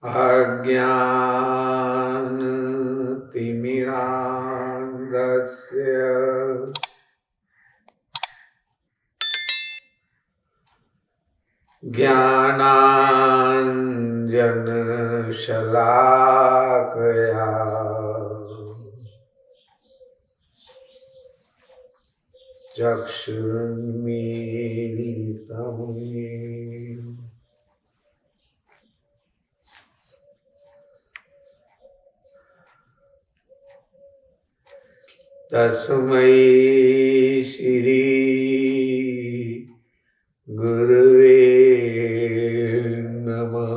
अज्ञानतिमिरान्धस्य ज्ञानाञ्जनशलाकया चक्षुरुन्मीलितं येन तस्मै श्री गुरुवे नमः।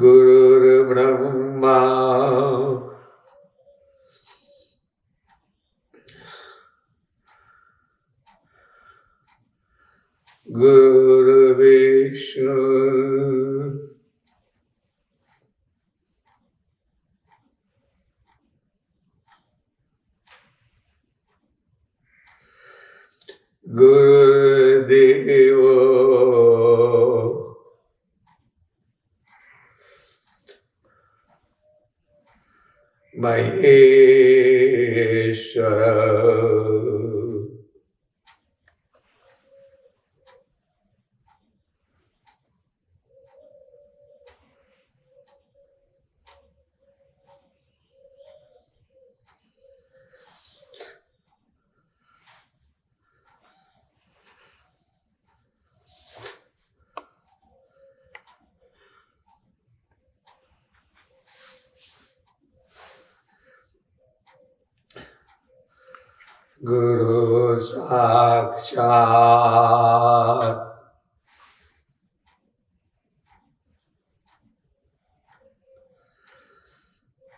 गुरुर्ब्रह्मा गुरुर्विष्णु गुरुदेवो महेश्वर। गुरु साक्षात्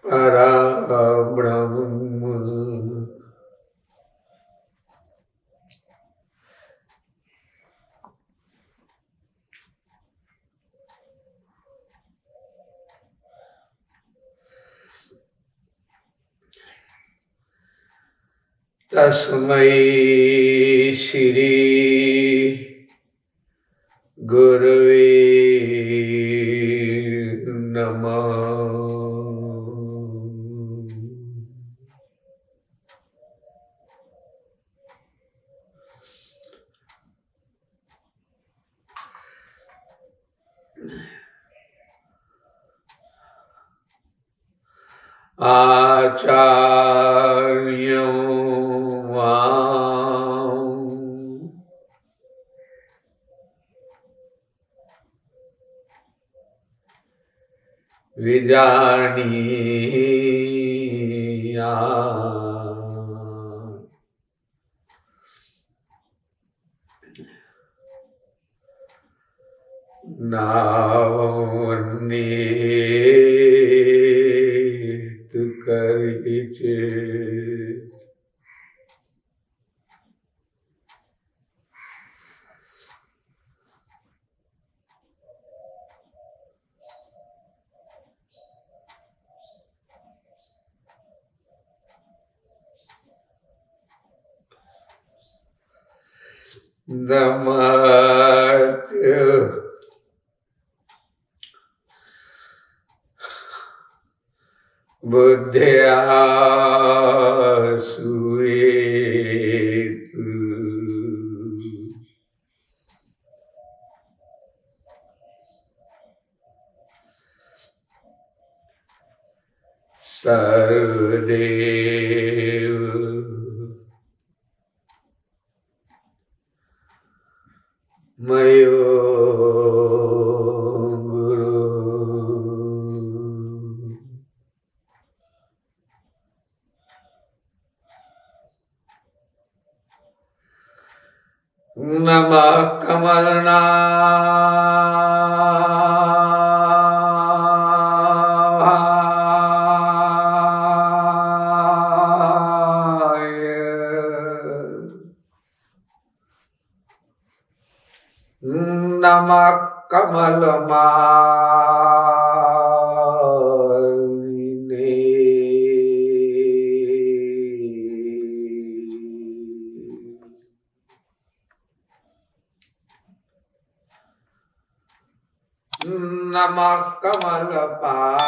परब्रह्म तस्मै श्री गुरुवे नमः। आचार्यों मां विजानीयात् नावन्येत करिचित्। नमस्ते बुद्धया सुयेतु सर्वदेव मयो गुरु। नमः कमलनाभाय नमः कमलमालिने नमः कमलपादाय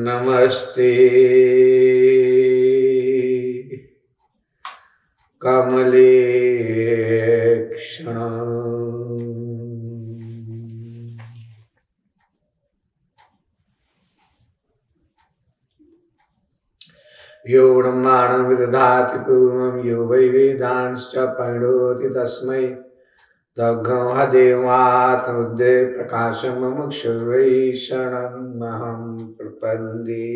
नमस्ते कमलेक्षण यो ब्रह्माणं विदधाति पूर्वं यो वै वेदांश्च प्रणोति तस्मै तद्ब्रह्मदेवात्मोदये प्रकाशं मुमुक्षुर्वै शरणमहं प्रपद्ये।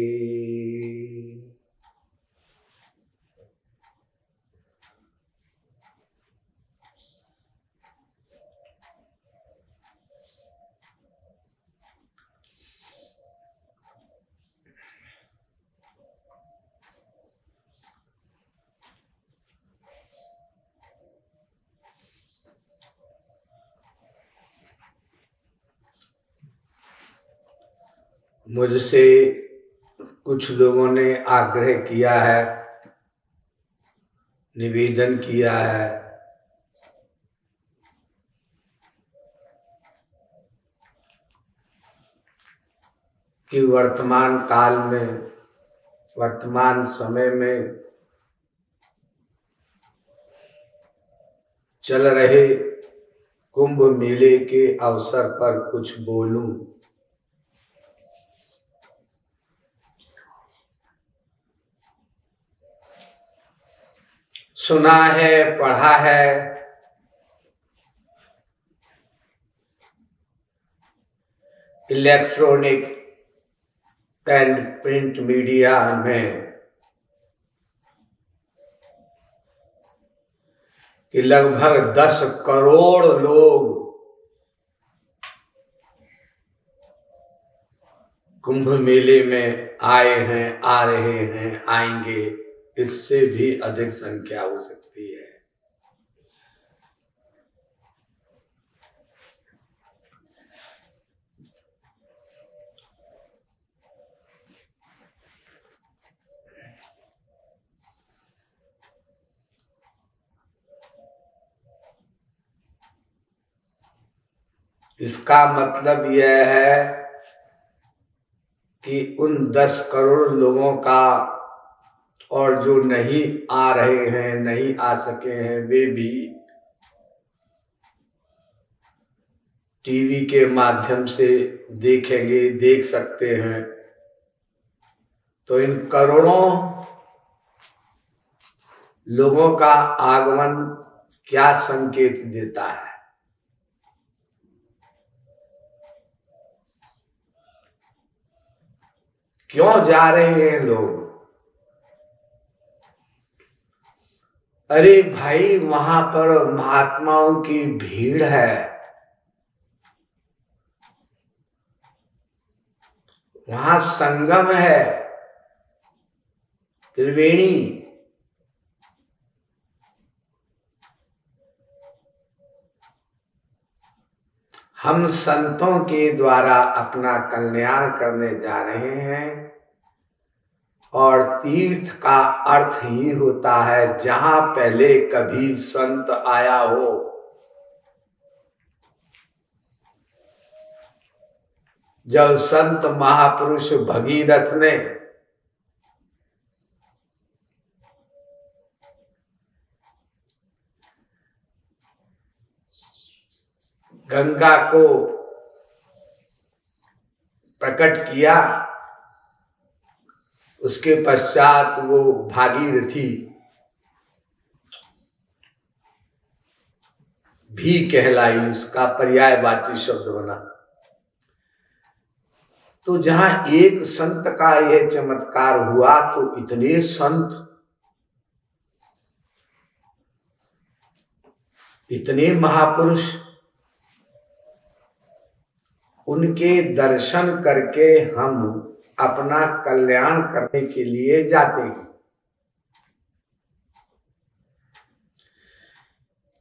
मुझसे कुछ लोगों ने आग्रह किया है, निवेदन किया है कि वर्तमान काल में, वर्तमान समय में चल रहे कुंभ मेले के अवसर पर कुछ बोलूं। सुना है, पढ़ा है, इलेक्ट्रॉनिक एंड प्रिंट मीडिया में कि लगभग 10 करोड़ लोग कुंभ मेले में आए हैं, आ रहे हैं, आएंगे। इससे भी अधिक संख्या हो सकती है। इसका मतलब यह है कि उन 10 करोड़ लोगों का और जो नहीं आ रहे हैं, नहीं आ सके हैं, वे भी टीवी के माध्यम से देखेंगे, देख सकते हैं। तो इन करोड़ों लोगों का आगमन क्या संकेत देता है? क्यों जा रहे हैं लोग? अरे भाई, वहां पर महात्माओं की भीड़ है, वहां संगम है, त्रिवेणी। हम संतों के द्वारा अपना कल्याण करने जा रहे हैं और तीर्थ का अर्थ ही होता है जहां पहले कभी संत आया हो। जब संत महापुरुष भगीरथ ने गंगा को प्रकट किया, उसके पश्चात वो भागीरथी भी कहलाई, उसका पर्यायवाची शब्द बना। तो जहां एक संत का यह चमत्कार हुआ तो इतने संत, इतने महापुरुष, उनके दर्शन करके हम अपना कल्याण करने के लिए जाते हैं।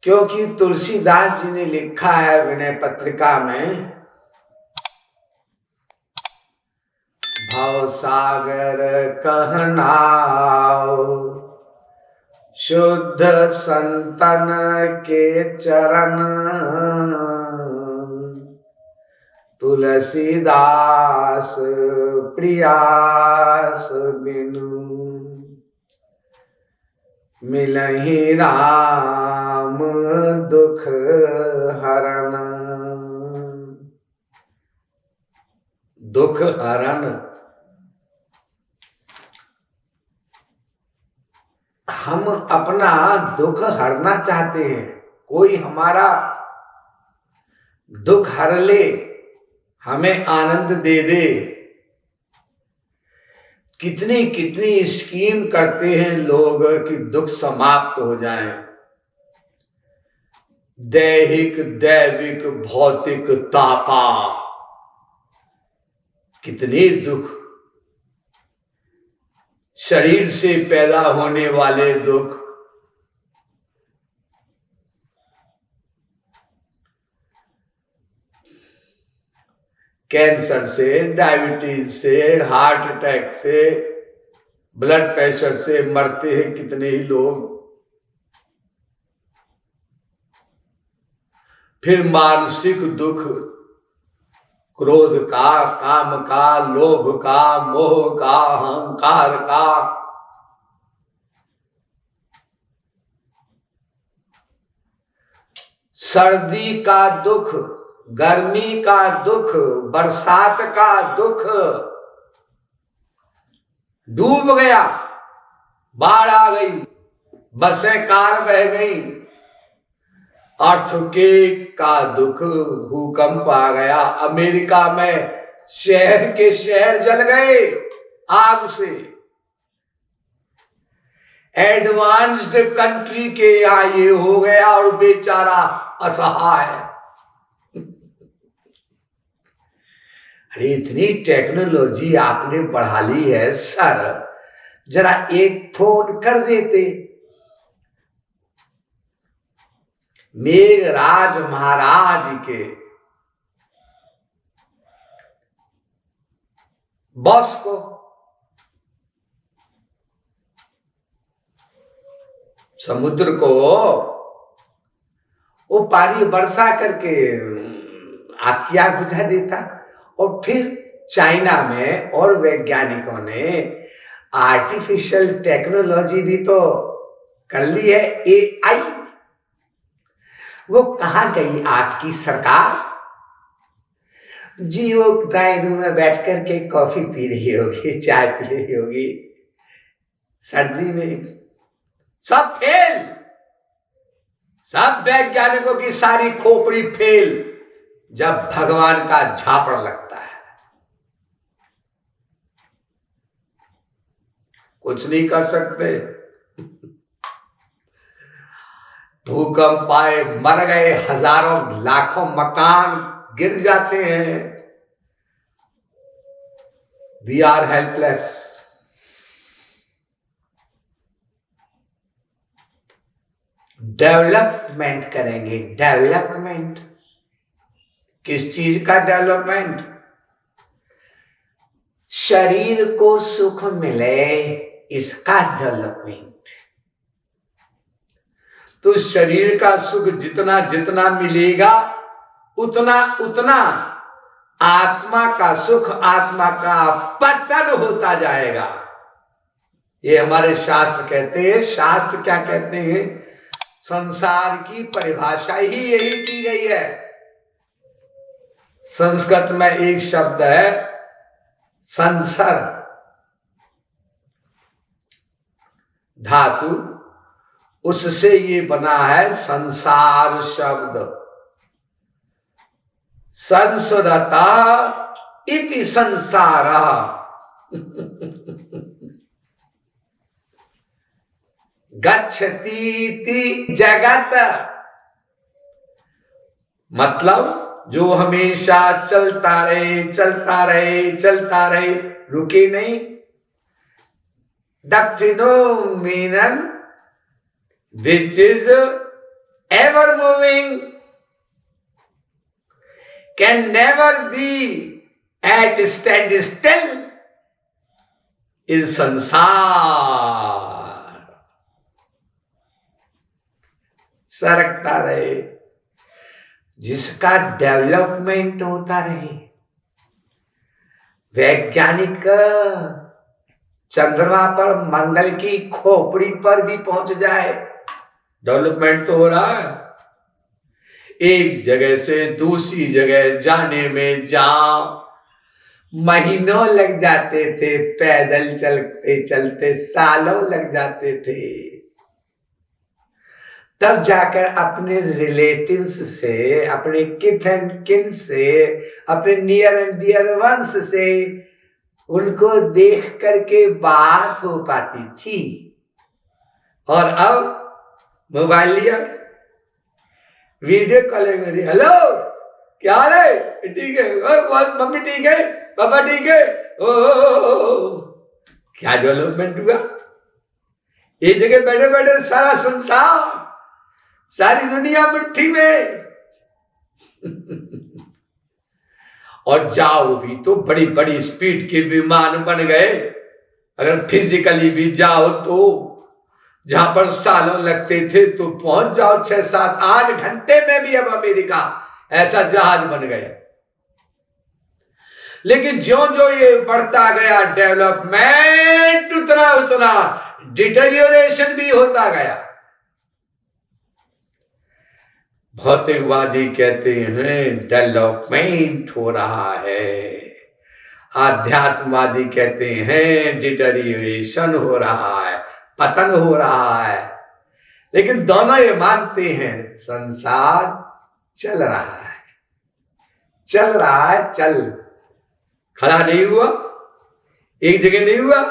क्योंकि तुलसीदास जी ने लिखा है विनय पत्रिका में, भव भव सागर कहनाओ, शुद्ध संतन के चरण तुलसीदास प्रियास बिनु, मिलहि राम दुख हरण। दुख हरण, हम अपना दुख हरना चाहते हैं, कोई हमारा दुख हर ले, हमें आनंद दे दे। कितनी कितनी स्कीम करते हैं लोग कि दुख समाप्त हो जाए। दैहिक दैविक भौतिक तापा, कितने दुख, शरीर से पैदा होने वाले दुख, कैंसर से, डायबिटीज से, हार्ट अटैक से, ब्लड प्रेशर से मरते हैं कितने ही लोग। फिर मानसिक दुख, क्रोध का, काम का, लोभ का, मोह का, अहंकार का, सर्दी का दुख, गर्मी का दुख, बरसात का दुख, डूब गया, बाढ़ आ गई, बसें कार बह गई, अर्थक्वेक का दुख, भूकंप आ गया। अमेरिका में शहर के शहर जल गए आग से। एडवांस्ड कंट्री के यहाँ ये हो गया और बेचारा असहाय। अरे इतनी टेक्नोलॉजी आपने बढ़ा ली है सर, जरा एक फोन कर देते। मेघराज महाराज के बॉस को समुद्र को वो पानी बरसा करके आपकी आग बुझा देता। और फिर चाइना में और वैज्ञानिकों ने आर्टिफिशियल टेक्नोलॉजी भी तो कर ली है, एआई। वो कहाँ गई आपकी सरकार? जी वो ड्राइंग रूम में बैठ करके कॉफी पी रही होगी, चाय पी रही होगी सर्दी में। सब फेल, सब वैज्ञानिकों की सारी खोपड़ी फेल जब भगवान का झापड़ लगता है। कुछ नहीं कर सकते। भूकंप आए, मर गए, हजारों लाखों मकान गिर जाते हैं। We are helpless. डेवलपमेंट करेंगे, डेवलपमेंट। किस चीज का डेवलपमेंट? शरीर को सुख मिले, इसका डेवलपमेंट। तो शरीर का सुख जितना जितना मिलेगा उतना उतना आत्मा का सुख, आत्मा का पतन होता जाएगा। ये हमारे शास्त्र कहते हैं। शास्त्र क्या कहते हैं? संसार की परिभाषा ही यही की गई है। संस्कृत में एक शब्द है संसर धातु, उससे ये बना है संसार शब्द। संसरता इति संसारः। गच्छतीति जगत, मतलब जो हमेशा चलता रहे, चलता रहे, चलता रहे, रुके नहीं। The phenomenon which is ever moving can never be at stand still, ये संसार सरकता रहे, जिसका डेवलपमेंट होता रहे। वैज्ञानिक चंद्रमा पर, मंगल की खोपड़ी पर भी पहुंच जाए, डेवलपमेंट तो हो रहा है। एक जगह से दूसरी जगह जाने में जहां महीनों लग जाते थे, पैदल चलते चलते सालों लग जाते थे, तब जाकर अपने रिलेटिव्स से, अपने किथ एंड किन से, अपने नियर एंड डियर वंस से उनको देख करके बात हो पाती थी। और अब मोबाइल लिया, वीडियो कॉलिंग में, हेलो क्या हाल है, ठीक है, मम्मी ठीक है, पापा ठीक है, ओ क्या डेवलपमेंट हुआ। एक जगह बैठे बैठे सारा संसार, सारी दुनिया मुट्ठी में। और जाओ भी तो बड़ी बड़ी स्पीड के विमान बन गए। अगर फिजिकली भी जाओ तो जहां पर सालों लगते थे तो पहुंच जाओ 6, 7, 8 घंटे में भी। अब अमेरिका ऐसा जहाज बन गया। लेकिन ज्यों ज्यों ये बढ़ता गया डेवलपमेंट, उतना उतना डिटेरियोरेशन भी होता गया। भौतिकवादी कहते हैं डेवलपमेंट हो रहा है, आध्यात्मवादी कहते हैं डिटेरियोरेशन हो रहा है, पतन हो रहा है। लेकिन दोनों ये मानते हैं संसार चल रहा है, चल रहा है, चल खड़ा नहीं हुआ, एक जगह नहीं हुआ,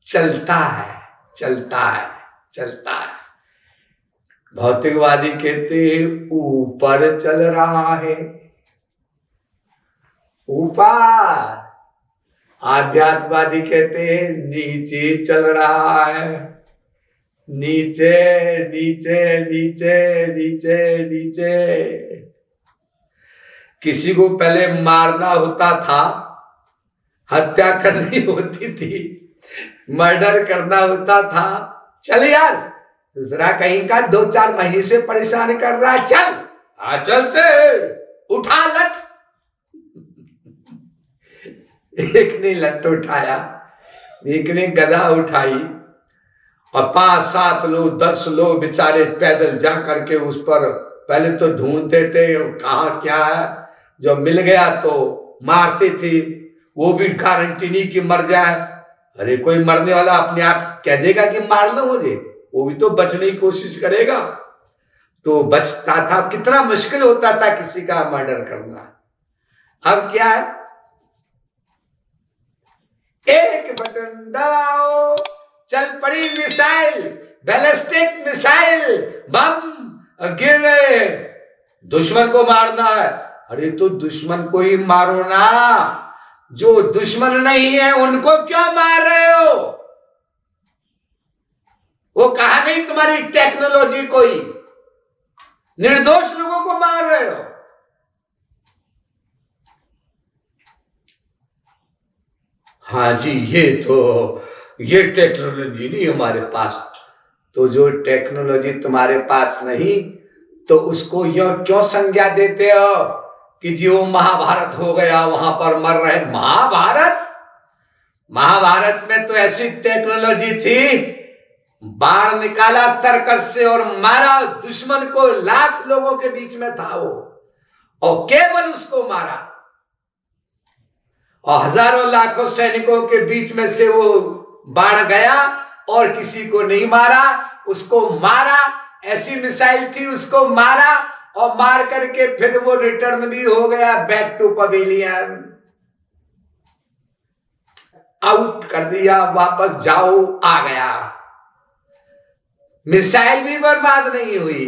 चलता है, चलता है, चलता है। भौतिकवादी कहते हैं ऊपर चल रहा है, ऊपर। आध्यात्मवादी कहते हैं नीचे चल रहा है, नीचे नीचे नीचे नीचे नीचे। किसी को पहले मारना होता था, हत्या करनी होती थी, मर्डर करना होता था, चल यार दूसरा कहीं का 2-4 महीने से परेशान कर रहा है, चल आ चलते, उठा लट। एक ने लट उठाया, एक ने गदा उठाई, और 5-7 लोग 10 लोग बेचारे पैदल जा करके उस पर पहले तो ढूंढते थे कहाँ क्या है। जो मिल गया तो मारते थे, वो भी गारंटी नहीं कि मर जाए। अरे कोई मरने वाला अपने आप कह देगा कि मार लो मुझे, वो भी तो बचने की कोशिश करेगा। तो बचता था, कितना मुश्किल होता था किसी का मर्डर करना। अब क्या है, एक बटन दबाओ, चल पड़ी मिसाइल, बैलिस्टिक मिसाइल, बम गिर रहे, दुश्मन को मारना है। अरे तो दुश्मन को ही मारो ना, जो दुश्मन नहीं है उनको क्यों मार रहे हो। वो कहा गई तुम्हारी टेक्नोलॉजी, कोई निर्दोष लोगों को मार रहे हो। हाँ जी, ये टेक्नोलॉजी नहीं हमारे पास। तो जो टेक्नोलॉजी तुम्हारे पास नहीं तो उसको यह क्यों संज्ञा देते हो कि जो महाभारत हो गया वहां पर मर रहे। महाभारत में तो ऐसी टेक्नोलॉजी थी, बाण निकाला तरकस से और मारा दुश्मन को, लाख लोगों के बीच में था वो, और केवल उसको मारा, और हजारों लाखों सैनिकों के बीच में से वो बाण गया और किसी को नहीं मारा, उसको मारा। ऐसी मिसाइल थी, उसको मारा और मार करके फिर वो रिटर्न भी हो गया बैक टू पवेलियन, आउट कर दिया, वापस जाओ, आ गया। मिसाइल भी बर्बाद नहीं हुई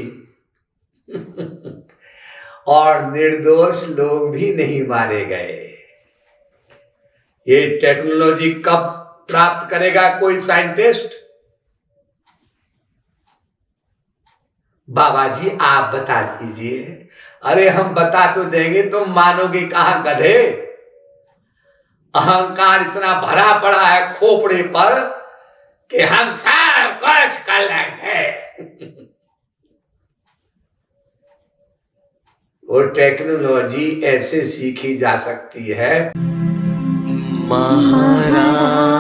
और निर्दोष लोग भी नहीं मारे गए। ये टेक्नोलॉजी कब प्राप्त करेगा कोई साइंटिस्ट? बाबा जी आप बता दीजिए। अरे हम बता तो देंगे, तुम मानोगे कहां गधे। अहंकार इतना भरा पड़ा है खोपड़े पर कि हम सब कुछ कर लेंगे। वो टेक्नोलॉजी ऐसे सीखी जा सकती है। महाराज